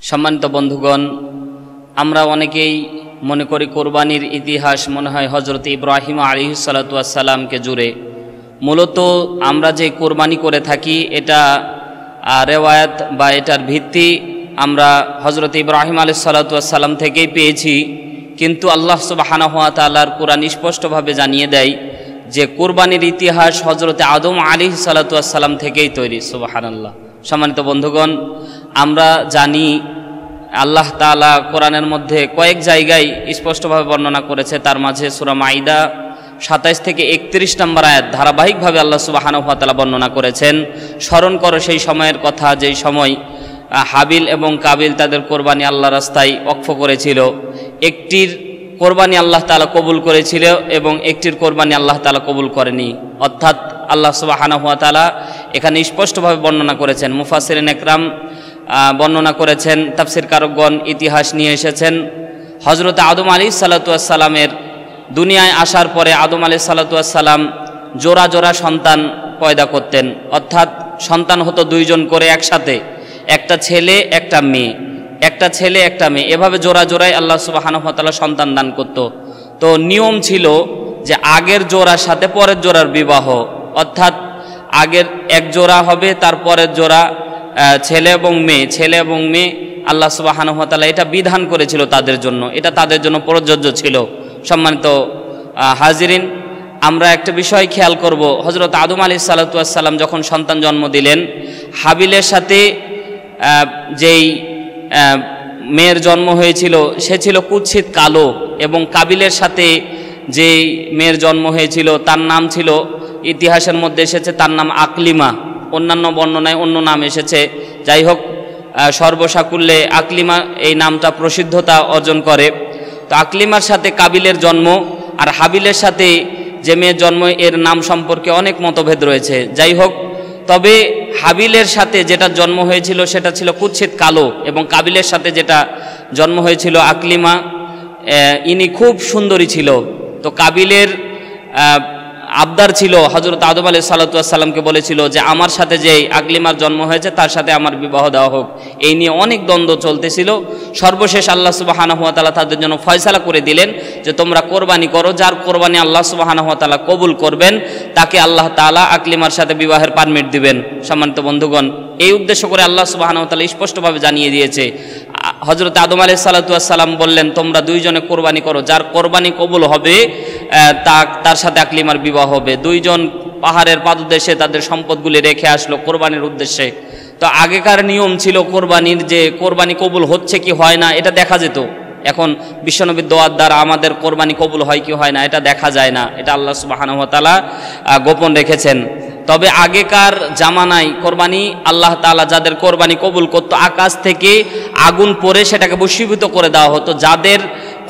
সম্মানিত বন্ধুগণ, আমরা অনেকেই মনে করি কোরবানির ইতিহাস মনে হয় হযরত ইব্রাহিম আলাইহিস সালাতু ওয়াস সালামকে জুড়ে। মূলত আমরা যে কোরবানি করে থাকি এটা রেওয়ায়াত বা এটার ভিত্তি আমরা হযরত ইব্রাহিম আলাইহিস সালাতু ওয়াস সালাম থেকেই পেয়েছি। কিন্তু আল্লাহ সুবহানাহু ওয়া তাআলার কোরআন স্পষ্টভাবে জানিয়ে দেয় যে কোরবানির ইতিহাস হযরত আদম আলাইহিস সালাতু ওয়াস সালাম থেকেই তৈরি। সুবহানাল্লাহ। সম্মানিত বন্ধুগণ, আমরা জানি আল্লাহ তাআলা কোরআনের মধ্যে কয়েক জায়গায় স্পষ্টভাবে বর্ণনা করেছে। তার মাঝে সূরা মাইদা ২৭ থেকে ৩১ নম্বর আয়াত ধারাবাহিকভাবে আল্লাহ সুবহানাহু ওয়া তাআলা বর্ণনা করেছেন। স্মরণ করো সেই সময়ের কথা, যেই সময় হাবিল এবং কাবিল তাদের কোরবানি আল্লাহ রাস্তায় ওয়াকফ করেছিল। একটির কোরবানি আল্লাহ তাআলা কবুল করেছিল এবং একটির কোরবানি আল্লাহ তাআলা কবুল করেনি। অর্থাৎ আল্লাহ সুবহানাহু ওয়া তাআলা এখানে স্পষ্টভাবে বর্ণনা করেছেন। মুফাসসিরিন একরাম বর্ণনা করেছেন, তাফসীর কারকগণ ইতিহাস নিয়ে এসেছেন। হযরত আদম আলাইহিস সালাতু ওয়াস সালামের দুনিয়ায় আসার পরে আদম আলাইহিস সালাতু ওয়াস সালাম জোড়া জোড়া সন্তান পয়দা করতেন। অর্থাৎ সন্তান হতো দুইজন করে একসাথে, একটা ছেলে একটা মেয়ে, একটা ছেলে একটা মেয়ে, এভাবে জোড়া জোড়ায় আল্লাহ সুবহানাহু ওয়া তাআলা সন্তান দান করত। তো নিয়ম ছিল যে আগের জোড়ার সাথে পরের জোড়ার বিবাহ, অর্থাৎ আগের এক জোড়া হবে, তারপরের জোড়া ছেলে এবং মেয়ে, ছেলে এবং মেয়ে। আল্লাহ সুবহানাহু ওয়া তাআলা এটা বিধান করেছিল তাদের জন্য, এটা তাদের জন্য প্রযোজ্য ছিল। সম্মানিত হাজিরিন, আমরা একটা বিষয় খেয়াল করব। হযরত আদম আলাইহিস সালাতু ওয়াস সালাম যখন সন্তান জন্ম দিলেন, হাবিলের সাথে যেই মেয়ের জন্ম হয়েছিল সে ছিল কুৎসিত কালো, এবং কাবিলের সাথে যে মেয়ের জন্ম হয়েছিল তার নাম ছিল, ইতিহাসের মধ্যে এসেছে তার নাম আকলিমা, অন্যান্য বর্ণনায় অন্য নাম এসেছে। যাই হোক, সর্বসাকুল্যে আকলিমা এই নামটা প্রসিদ্ধতা অর্জন করে। তো আকলিমার সাথে কাবিলের জন্ম আর হাবিলের সাথে যে মেয়ের জন্ম, এর নাম সম্পর্কে অনেক মতভেদ রয়েছে। যাই হোক, তবে হাবিলের সাথে যেটা জন্ম হয়েছিল সেটা ছিল কুৎসিত কালো, এবং কাবিলের সাথে যেটা জন্ম হয়েছিল আকলিমা, ইনি খুব সুন্দরী ছিল। তো কাবিলের আবদার ছিল, হযরত আদম আলাইহিস সালাতু ওয়াস সালামকে বলেছিল যে আমার সাথে যে আকলিমার জন্ম হয়েছে তার সাথে আমার বিবাহ দেওয়া হোক। এই নিয়ে অনেক দ্বন্দ্ব চলতেছিল। সর্বশেষ আল্লাহ সুবহানাহু ওয়া তাআলা তাদের জন্য ফয়সালা করে দিলেন যে তোমরা কোরবানি করো, যার কোরবানি আল্লাহ সুবহানাহু ওয়া তাআলা কবুল করবেন তাকে আল্লাহ তাআলা আকলিমার সাথে বিবাহের পারমিট দিবেন। সম্মানিত বন্ধুগণ, এই উদ্দেশ্য করে আল্লাহ সুবহানাহু ওয়া তাআলা স্পষ্টভাবে জানিয়ে দিয়েছে। হযরত আদম আলাইহিস সালাতু ওয়াস সালাম বললেন তোমরা দুইজনে কোরবানি করো, যার কোরবানি কবুল হবে তার সাথে আকলিমার বিবাহ হবে। দুইজন পাহাড়ের পাদদেশে তাদের সম্পদগুলি রেখে আসলো কোরবানির উদ্দেশ্যে। তো আগেকার নিয়ম ছিল কোরবানির, যে কোরবানি কবুল হচ্ছে কি হয় না এটা দেখা যেত। এখন বিশ্বনবীর দোয়ার দ্বারা আমাদের কোরবানি কবুল হয় কি হয় না এটা দেখা যায় না, এটা আল্লাহ সুবহানাহু ওয়া তাআলা গোপন রেখেছেন। তবে আগেকার জামানায় কোরবানি আল্লাহ তাআলা যাদের কোরবানি কবুল করত, আকাশ থেকে আগুন পড়ে সেটাকে বশীভূত করে দেওয়া হতো। যাদের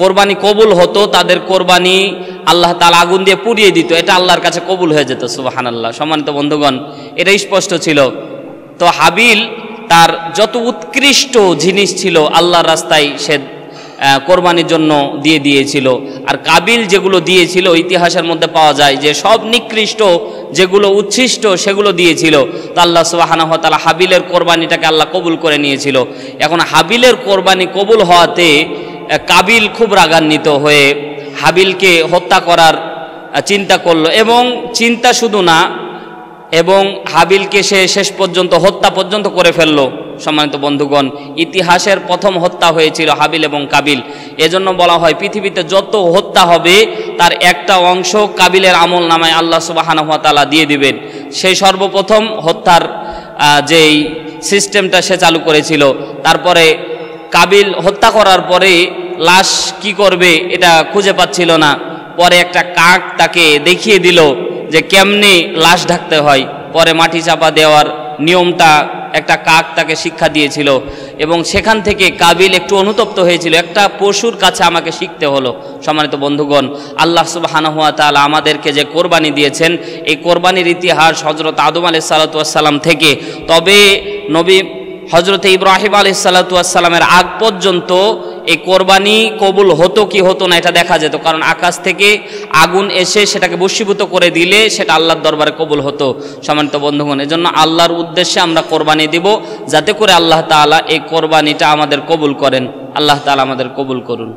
কোরবানি কবুল হতো তাদের কোরবানি আল্লাহ তাআলা আগুন দিয়ে পুড়িয়ে দিত, এটা আল্লাহর কাছে কবুল হয়ে যেত। সুবহানাল্লাহ। সম্মানিত বন্ধুগণ, এটা স্পষ্ট ছিল। তো হাবিল তার যত উৎকৃষ্ট জিনিস ছিল আল্লাহর রাস্তায় সে কোরবানির জন্য দিয়ে দিয়েছিল। আর কাবিল যেগুলো দিয়েছিল ইতিহাসের মধ্যে পাওয়া যায় যে সব নিকৃষ্ট, যেগুলো উচ্ছিষ্ট সেগুলো দিয়েছিল। তো আল্লাহ সুবহানাহু ওয়া তাআলা হাবিলের কোরবানিটাকে আল্লাহ কবুল করে নিয়েছিল। এখন হাবিলের কোরবানি কবুল হওয়াতে কাবিল খুব রাগান্বিত হয়ে হাবিলকে হত্যা করার চিন্তা করলো, এবং চিন্তা শুধু না, এবং হাবিলকে সে শেষ পর্যন্ত হত্যা পর্যন্ত করে ফেললো। সম্মানিত বন্ধুগণ, ইতিহাসের প্রথম হত্যা হয়েছিল হাবিল এবং কাবিল। এজন্য বলা হয় পৃথিবীতে যত হত্যা হবে তার একটা অংশ কাবিলের আমল নামায় আল্লাহ সুবহানাহু ওয়া তাআলা দিয়ে দিবেন। সেই সর্বপ্রথম হত্যার যেই সিস্টেমটা সে চালু করেছিল। তারপরে কাবিল হত্যা করার পরে লাশ কি করবে এটা খুঁজে পাচ্ছিল না। পরে একটা কাক তাকে দেখিয়ে দিল যে কেমনে লাশ ঢাকতে হয়। পরে মাটি চাপা দেওয়ার নিয়মটা একটা কাক তাকে শিক্ষা দিয়েছিল, এবং সেখান থেকে কাবিল একটু অনুতপ্ত হয়েছিল, একটা পশুর কাছে আমাকে শিখতে হলো। সম্মানিত বন্ধুগণ, আল্লাহ সুবহানাহু ওয়া তাআলা আমাদেরকে যে কোরবানি দিয়েছেন, এই কোরবানির ইতিহাস হযরত আদম আলাইহিস সালাতু ওয়াস সালাম থেকে। তবে নবী হযরত ইব্রাহিম আলাইহিস সালাতু ওয়াস সালামের আগ পর্যন্ত এই কোরবানি কবুল হতো কি হতো না এটা দেখা যেত, কারণ আকাশ থেকে আগুন এসে সেটাকে বশীভূত করে দিলে সেটা আল্লাহর দরবারে কবুল হতো। সম্মানিত বন্ধুগণ, এজন্য আল্লাহর উদ্দেশ্যে আমরা কোরবানি দিব, যাতে করে আল্লাহ তাআলা এই কোরবানিটা আমাদের কবুল করেন। আল্লাহ তাআলা আমাদের কবুল করুন।